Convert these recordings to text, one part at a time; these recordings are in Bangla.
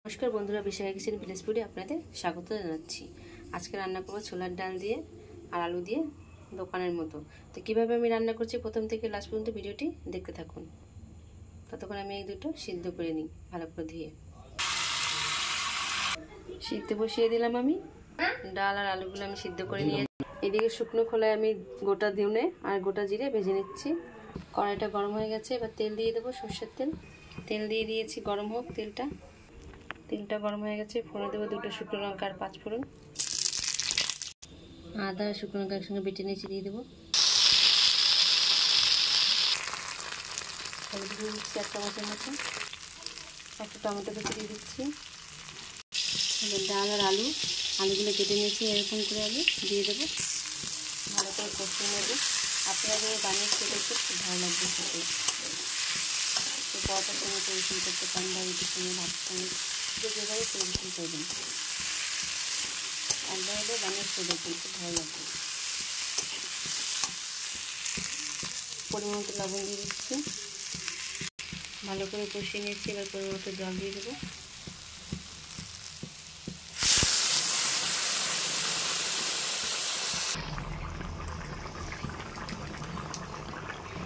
নমস্কার বন্ধুরা, বিশাখা কিচেন ভিলেজ ফুডে আপনাদের স্বাগত জানাচ্ছি। আজকে রান্না করব ছোলার ডাল দিয়ে আর আলু দিয়ে দোকানের মতো। তো কিভাবে আমি রান্না করছি প্রথম থেকে লাস্ট পর্যন্ত ভিডিওটি দেখতে থাকুন। ততক্ষণ আমি এই দুটো সিদ্ধ করে নিই ভালো করে ধুয়ে। সিদ্ধ বসিয়ে দিলাম আমি। ডাল আর আলুগুলো আমি সিদ্ধ করে নিয়ে এদিকে শুকনো খোলায় আমি গোটা ধনে আর গোটা জিরে ভেজে নিচ্ছি। কড়াইটা গরম হয়ে গেছে, এবার তেল দিয়ে দেবো, সর্ষের তেল। তেল দিয়ে দিয়েছি, গরম হোক তেলটা। তেলটা গরম হয়ে গেছে, ফোড়ন দেবো দুটো শুকনো লঙ্কা আর 5 ফোড়ন। আদা শুকনো লঙ্কা একসঙ্গে বেটে নিয়েছি, দিয়ে দেবো। হলুদ দিয়ে দিচ্ছি 1 চামচের মতো। একটা টমেটো কেটে দিয়ে দিচ্ছি। ডাল আর আলুগুলো কেটে নিয়েছি, এরকম করে আমি দিয়ে দেবো। ভালো করে কষিয়ে নেবো। আপনারা যদি বানিয়ে খেতে খুব ভালো লাগবে খেতে। তো পরোটার সঙ্গে পরিবেশন করতে পারেন বা রুটির সঙ্গে ভাত সঙ্গে যেভাবে পরিবেশন করবেন। একবার হলে বানিয়ে খেয়ে দেখবেন, খুব ভালো লাগবে। পরিমাণ মতো লবণ দিয়ে দিচ্ছি। ভালো করে কষিয়ে নিচ্ছি। এবার পরিমাণ মতো জল দিয়ে দেবো।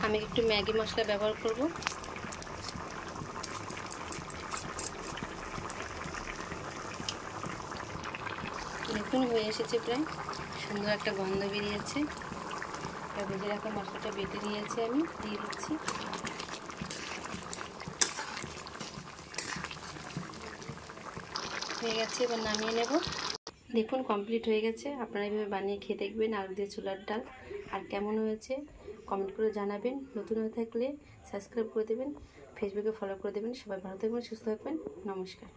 আমি একটু ম্যাগি মশলা ব্যবহার করব। দেখুন হয়ে এসেছে, প্রায় সুন্দর একটা গন্ধ বেরিয়েছে। ভেজে রাখা মশলাটা বেটে নিয়েছি, আমি দিয়ে দিচ্ছি। হয়ে গেছে, এবার নামিয়ে নেব। দেখুন কমপ্লিট হয়ে গেছে। আপনারা এইভাবে বানিয়ে খেয়ে দেখবেন আলু দিয়ে ছোলার ডাল। আর কেমন হয়েছে কমেন্ট করে জানাবেন। নতুন হয়ে থাকলে সাবস্ক্রাইব করে দেবেন, ফেসবুকে ফলো করে দেবেন। সবাই ভালো থাকবেন, সুস্থ থাকবেন। নমস্কার।